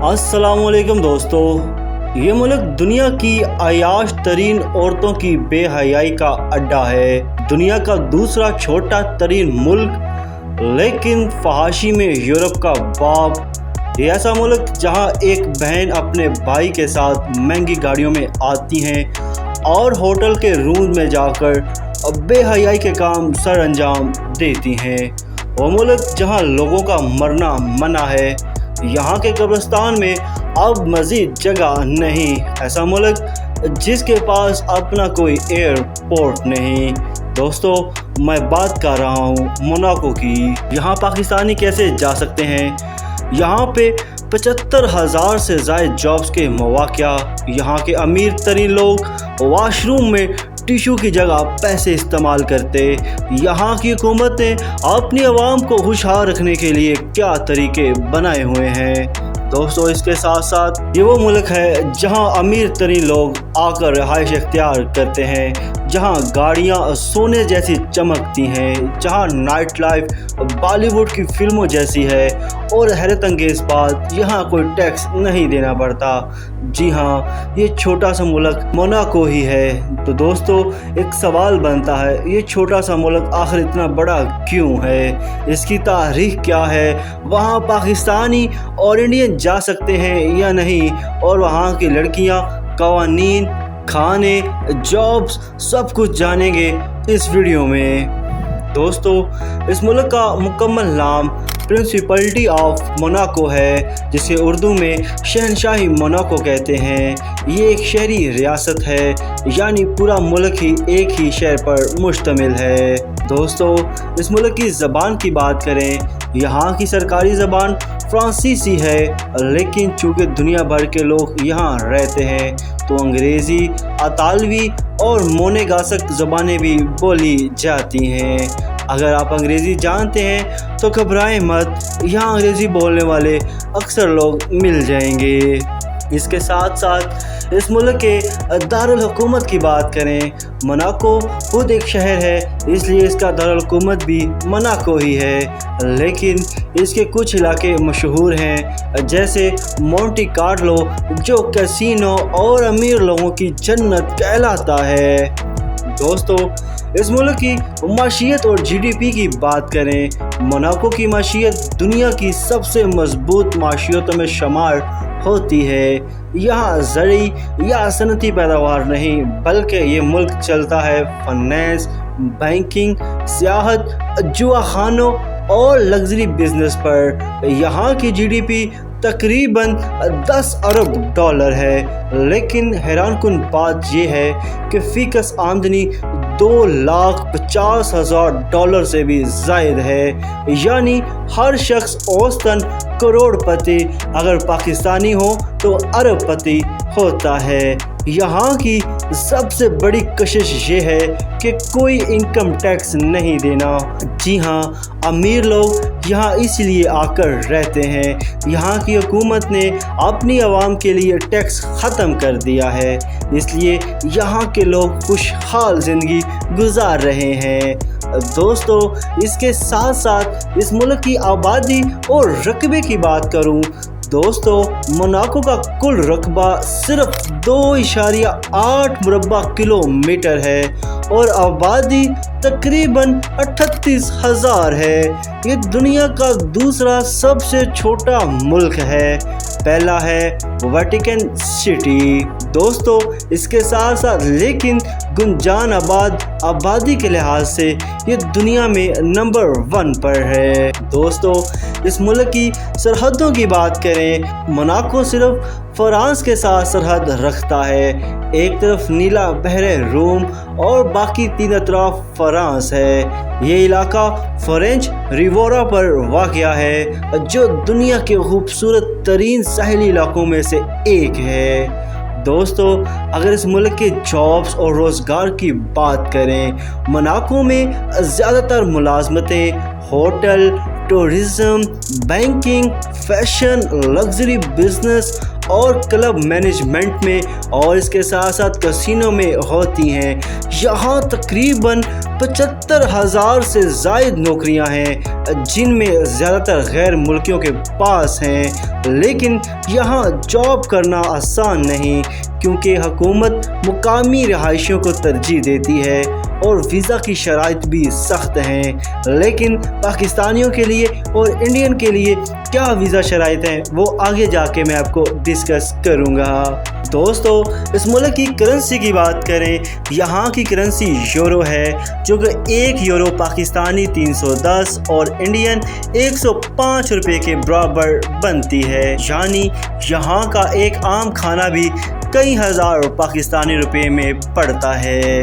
अस्सलाम वालेकुम दोस्तों, ये मुल्क दुनिया की अयाश तरीन औरतों की बेहयाई का अड्डा है। दुनिया का दूसरा छोटा तरीन मुल्क, लेकिन फहाशी में यूरोप का बाप। ये ऐसा मुल्क जहाँ एक बहन अपने भाई के साथ महंगी गाड़ियों में आती हैं और होटल के रूम में जाकर बेहयाई के काम सर अंजाम देती हैं। वो मुल्क जहाँ लोगों का मरना मना है, यहाँ के कब्रिस्तान में अब मज़ीद जगह नहीं। ऐसा मुल्क जिसके पास अपना कोई एयरपोर्ट नहीं। दोस्तों, मैं बात कर रहा हूँ मोनाको की। यहाँ पाकिस्तानी कैसे जा सकते हैं? यहाँ पे 75,000 से ज़ायद जॉब्स के मौक़ा। यहाँ के अमीर तरीन लोग वाशरूम में टिशू की जगह पैसे इस्तेमाल करते। यहाँ की हुकूमत ने अपनी आवाम को खुशहाल रखने के लिए क्या तरीके बनाए हुए हैं। दोस्तों, इसके साथ साथ ये वो मुल्क है जहाँ अमीर तरीन लोग आकर रिहाइश इख्तियार करते हैं, जहाँ गाड़ियाँ सोने जैसी चमकती हैं, जहाँ नाइट लाइफ बॉलीवुड की फिल्मों जैसी है और हैरत अंगेज़ बात, यहाँ कोई टैक्स नहीं देना पड़ता। जी हाँ, ये छोटा सा मुल्क मोनाको ही है। तो दोस्तों, एक सवाल बनता है, ये छोटा सा मुल्क आखिर इतना बड़ा क्यों है? इसकी तारीख क्या है? वहाँ पाकिस्तानी और इंडियन जा सकते हैं या नहीं? और वहाँ की लड़कियाँ, कवानीन, खाने, जॉब्स, सब कुछ जानेंगे इस वीडियो में। दोस्तों, इस मुल्क का मुकम्मल नाम प्रिंसिपलिटी ऑफ मोनाको है, जिसे उर्दू में शहनशाही मोनाको कहते हैं। ये एक शहरी रियासत है, यानी पूरा मुल्क ही एक ही शहर पर मुश्तमिल है। दोस्तों, इस मुल्क की ज़बान की बात करें, यहाँ की सरकारी ज़बान फ्रांसीसी है, लेकिन चूँकि दुनिया भर के लोग यहाँ रहते हैं तो अंग्रेज़ी, अतालवी और मोनेगासक ज़बानें भी बोली जाती हैं। अगर आप अंग्रेज़ी जानते हैं तो घबराएं मत, यहाँ अंग्रेज़ी बोलने वाले अक्सर लोग मिल जाएंगे। इसके साथ साथ इस मुल्क के दारुल हुकूमत की बात करें, मोनाको खुद एक शहर है, इसलिए इसका दारुल हुकूमत भी मोनाको ही है। लेकिन इसके कुछ इलाके मशहूर हैं, जैसे मोंटी कार्लो, जो कैसीनो और अमीर लोगों की जन्नत कहलाता है। दोस्तों, इस मुल्क की माशियत और जीडीपी की बात करें, मोनाको की माशियत दुनिया की सबसे मजबूत माशियतों में शुमार होती है। यहाँ ज़रूरी या सनती पैदावार नहीं, बल्कि ये मुल्क चलता है फाइनेंस, बैंकिंग, सियाहत, जुआ खानों और लग्जरी बिजनेस पर। यहाँ की जीडीपी तकरीबन 10 अरब डॉलर है, लेकिन हैरानकुन बात यह है कि फ़ीकस आमदनी 2,50,000 डॉलर से भी ज़ायद है, यानी हर शख्स औसतन करोड़पति, अगर पाकिस्तानी हो तो अरबपति होता है। यहाँ की सबसे बड़ी कशिश ये है कि कोई इनकम टैक्स नहीं देना। जी हाँ, अमीर लोग यहाँ इसलिए आकर रहते हैं। यहाँ की हुकूमत ने अपनी आवाम के लिए टैक्स ख़त्म कर दिया है, इसलिए यहाँ के लोग खुशहाल ज़िंदगी गुजार रहे हैं। दोस्तों, इसके साथ साथ इस मुल्क की आबादी और रकबे की बात करूँ, दोस्तों, मोनाको का कुल रकबा सिर्फ 2.8 मुरब्बा किलोमीटर है और आबादी तकरीबन 38,000 है। ये दुनिया का दूसरा सबसे छोटा मुल्क है, पहला है वेटिकन सिटी। दोस्तों, इसके साथ साथ लेकिन गुंजान आबादी के लिहाज से ये दुनिया में नंबर 1 पर है। दोस्तों, इस मुल्क की सरहदों की बात करें, मोनाको सिर्फ फ्रांस के साथ सरहद रखता है। एक तरफ नीला बहरे रूम और बाकी तीनों तरफ फ्रांस है। ये इलाका फ्रेंच रिवोरा पर वाक़या है, जो दुनिया के खूबसूरत तरीन साहिली इलाकों में से एक है। दोस्तों, अगर इस मुल्क के जॉब्स और रोज़गार की बात करें, मोनाको में ज़्यादातर मुलाजमतें hotel, tourism, banking, fashion, luxury business اور کلب مینجمنٹ میں اور اس کے ساتھ ساتھ کسینو میں ہوتی ہیں۔ یہاں تقریباً 75,000 سے زائد نوکریاں ہیں جن میں زیادہ تر غیر ملکیوں کے پاس ہیں، لیکن یہاں جاب کرنا آسان نہیں کیونکہ حکومت مقامی رہائشیوں کو ترجیح دیتی ہے اور ویزا کی شرائط بھی سخت ہیں۔ لیکن پاکستانیوں کے لیے اور انڈین کے لیے کیا ویزا شرائط ہیں وہ آگے جا کے میں آپ کو ڈسکس کروں گا۔ دوستو، اس ملک کی کرنسی کی بات کریں، یہاں کی کرنسی یورو ہے جو کہ 1 یورو پاکستانی 310 اور انڈین 105 روپے کے برابر بنتی ہے، یعنی یہاں کا ایک عام کھانا بھی کئی ہزار پاکستانی روپے میں پڑتا ہے۔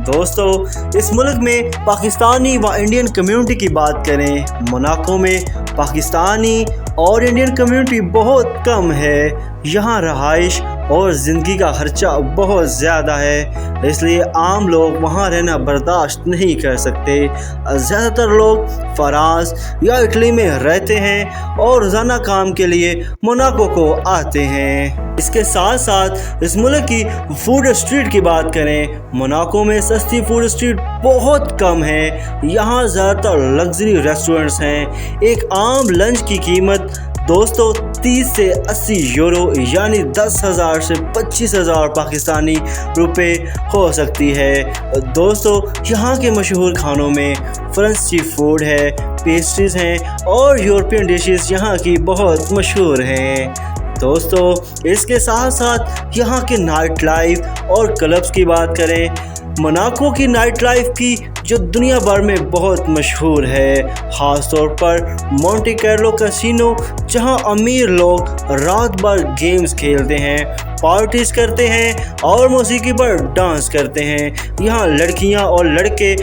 دوستو، اس ملک میں پاکستانی و انڈین کمیونٹی کی بات کریں، موناکو میں پاکستانی اور انڈین کمیونٹی بہت کم ہے۔ یہاں رہائش اور زندگی کا خرچہ بہت زیادہ ہے، اس لیے عام لوگ وہاں رہنا برداشت نہیں کر سکتے۔ زیادہ تر لوگ فرانس یا اٹلی میں رہتے ہیں اور روزانہ کام کے لیے موناکو کو آتے ہیں۔ اس کے ساتھ ساتھ اس ملک کی فوڈ اسٹریٹ کی بات کریں، موناکو میں سستی فوڈ اسٹریٹ بہت کم ہے۔ یہاں زیادہ تر لگژری ریسٹورنٹس ہیں۔ ایک عام لنچ کی قیمت دوستو 30 سے 80 یورو یعنی 10,000 سے 25,000 پاکستانی روپے ہو سکتی ہے۔ دوستو، یہاں کے مشہور کھانوں میں فرانسیسی فوڈ ہے، پیسٹریز ہیں اور یورپین ڈشز یہاں کی بہت مشہور ہیں۔ دوستو، اس کے ساتھ ساتھ یہاں کے نائٹ لائف اور کلبز کی بات کریں، موناکو کی نائٹ لائف کی جو دنیا بھر میں بہت مشہور ہے، خاص طور پر مونٹی کارلو کسینو، جہاں امیر لوگ رات بھر گیمز کھیلتے ہیں، پارٹیز کرتے ہیں اور موسیقی پر ڈانس کرتے ہیں۔ یہاں لڑکیاں اور لڑکے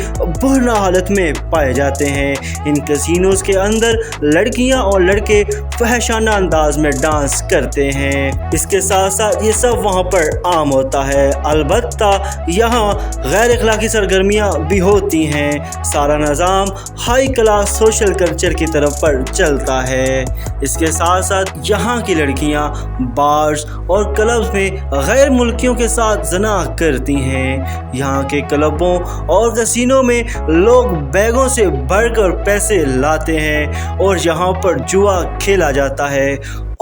برا حالت میں پائے جاتے ہیں۔ ان کسینوز کے اندر لڑکیاں اور لڑکے فحشانہ انداز میں ڈانس کرتے ہیں۔ اس کے ساتھ ساتھ یہ سب وہاں پر عام ہوتا ہے، البتہ یہاں غیر اخلاقی سرگرمیاں بھی ہوتی ہیں۔ سارا نظام ہائی کلاس سوشل کلچر کی طرف پر چلتا ہے۔ اس کے ساتھ ساتھ یہاں کی لڑکیاں بارز اور کلبز میں غیر ملکیوں کے ساتھ زنا کرتی ہیں۔ یہاں کے کلبوں اور کسینوں میں لوگ بیگوں سے بھر کر پیسے لاتے ہیں اور یہاں پر جوا کھیلا جاتا ہے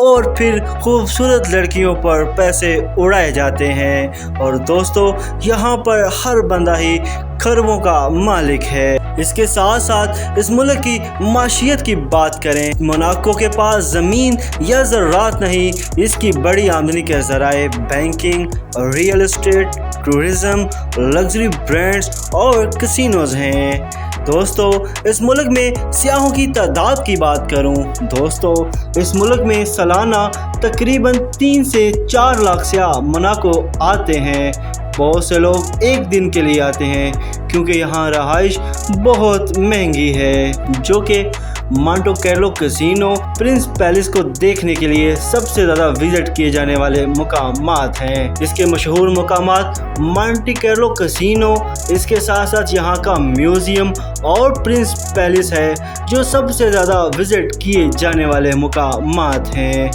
اور پھر خوبصورت لڑکیوں پر پیسے اڑائے جاتے ہیں۔ اور دوستو، یہاں پر ہر بندہ ہی کھربوں کا مالک ہے۔ اس کے ساتھ ساتھ اس ملک کی معیشت کی بات کریں، موناکو کے پاس زمین یا زراعت نہیں، اس کی بڑی آمدنی کے ذرائع banking, real estate, tourism, luxury brands اور کسینوز ہیں۔ دوستو، اس ملک میں سیاحوں کی تعداد کی بات کروں، دوستو اس ملک میں سالانہ تقریباً 3 سے 4 لاکھ سیاح موناکو آتے ہیں۔ بہت سے لوگ ایک دن کے لیے آتے ہیں کیونکہ یہاں رہائش بہت مہنگی ہے، جو کہ Monte Carlo casino, prince palace کو دیکھنے کے لیے سب سے زیادہ وزٹ کیے جانے والے مقامات ہیں۔ اس کے مشہور مقامات مونٹی کارلو کسینو، اس کے ساتھ ساتھ یہاں کا میوزیم اور پرنس پیلس ہے جو سب سے زیادہ وزٹ کیے جانے والے مقامات ہیں۔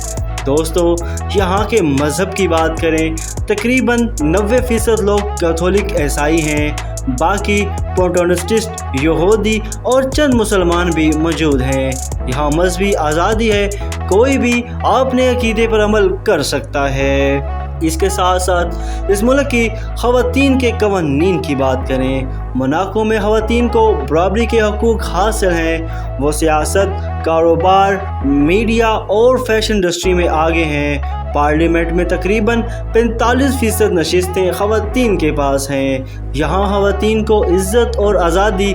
دوستو، یہاں کے مذہب کی بات کریں، تقریباً 90% لوگ کیتھولک عیسائی ہیں، باقی پروٹسٹنٹ، یہودی اور چند مسلمان بھی موجود ہیں۔ یہاں مذہبی آزادی ہے، کوئی بھی اپنے عقیدے پر عمل کر سکتا ہے۔ اس کے ساتھ ساتھ اس ملک کی خواتین کے قوانین کی بات کریں، موناکو میں خواتین کو برابری کے حقوق حاصل ہیں۔ وہ سیاست، کاروبار، میڈیا اور فیشن انڈسٹری میں آگے ہیں۔ پارلیمنٹ میں تقریباً 45% نشستیں خواتین کے پاس ہیں۔ یہاں خواتین کو عزت اور آزادی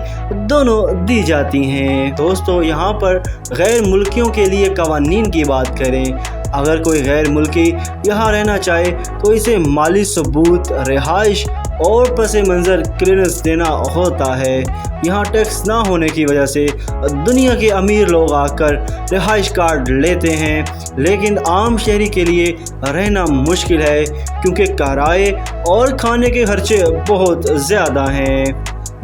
دونوں دی جاتی ہیں۔ دوستو، یہاں پر غیر ملکیوں کے لیے قوانین کی بات کریں، اگر کوئی غیر ملکی یہاں رہنا چاہے تو اسے مالی ثبوت، رہائش اور پس منظر کلیئرنس دینا ہوتا ہے۔ یہاں ٹیکس نہ ہونے کی وجہ سے دنیا کے امیر لوگ آ کر رہائش کارڈ لیتے ہیں، لیکن عام شہری کے لیے رہنا مشکل ہے کیونکہ کرائے اور کھانے کے خرچے بہت زیادہ ہیں۔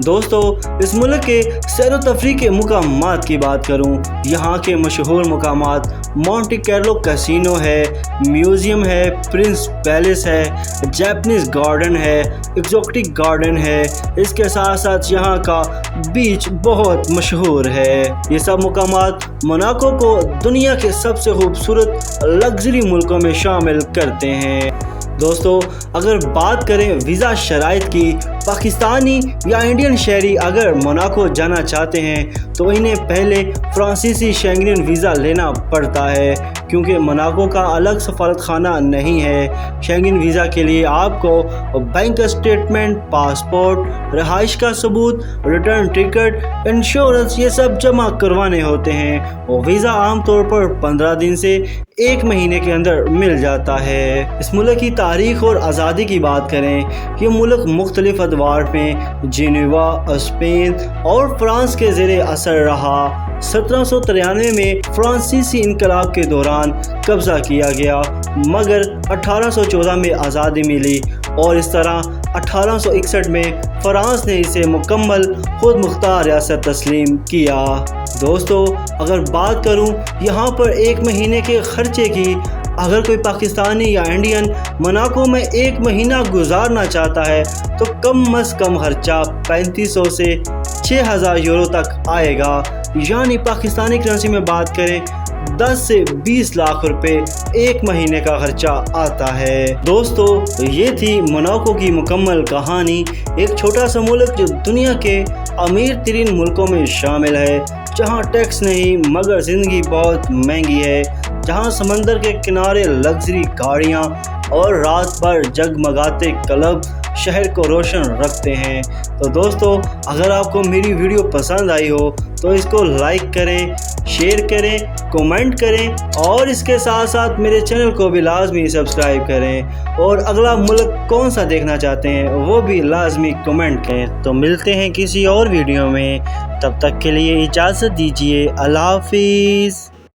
दोस्तों इस मुल्क के सैर व तफरीह के मुकामात की बात करूं, यहाँ के मशहूर मुकामात मॉन्टे कार्लो कैसीनो है, म्यूज़ियम है, प्रिंस पैलेस है, जापानीज़ गार्डन है, एक्जोटिक गार्डन है। इसके साथ साथ यहाँ का बीच बहुत मशहूर है। ये सब मुकामात मोनाको को दुनिया के सबसे खूबसूरत लग्जरी मुल्कों में शामिल करते हैं। दोस्तों अगर बात करें वीज़ा शराइत की, पाकिस्तानी या इंडियन शहरी अगर मोनाको जाना चाहते हैं तो इन्हें पहले फ्रांसीसी शेंगेन वीज़ा लेना पड़ता है, क्योंकि मोनाको का अलग सफारत खाना नहीं है। शेंगेन वीज़ा के लिए आपको बैंक स्टेटमेंट, पासपोर्ट, रहाइश का सबूत, रिटर्न टिकट, इंश्योरेंस ये सब जमा करवाने होते हैं और वीज़ा आमतौर पर 15 दिन से 1 महीने के अंदर मिल जाता है। इस मुल्क की तारीख़ और आज़ादी की बात करें, ये मुल्क मुख्तलिफ अदवार में जेनेवा, स्पेन और फ्रांस के ज़ेरे असर रहा। 1793 में फ्रांसीसी इनकलाब के दौरान कब्ज़ा किया गया, मगर 1814 में आज़ादी मिली और इस तरह 1861 में फ्रांस ने इसे मुकम्मल खुद मुख्तार रियासत तस्लीम किया। दोस्तों अगर बात करूं यहाँ पर 1 महीने के खर्चे की, अगर कोई पाकिस्तानी या इंडियन मोनाको में 1 महीना गुजारना चाहता है तो कम अज़ कम खर्चा 3500 से 6000 यूरो तक आएगा, यानी पाकिस्तानी करेंसी में बात करें 10 से 20 लाख रुपए 1 महीने का खर्चा आता है। दोस्तों ये थी मोनाको की मुकम्मल कहानी। एक छोटा सा मुल्क जो दुनिया के अमीर तरीन मुल्कों में शामिल है, जहाँ टैक्स नहीं मगर ज़िंदगी बहुत महंगी है, जहाँ समंदर के किनारे लग्जरी गाड़ियाँ और रात भर जगमगाते क्लब शहर को रोशन रखते हैं। तो दोस्तों अगर आपको मेरी वीडियो पसंद आई हो तो इसको लाइक करें, शेयर करें, कमेंट करें और इसके साथ साथ मेरे चैनल को भी लाजमी सब्सक्राइब करें और अगला मुल्क कौन सा देखना चाहते हैं वो भी लाजमी कमेंट करें। तो मिलते हैं किसी और वीडियो में, तब तक के लिए इजाज़त दीजिए। अल्लाह हाफिज़।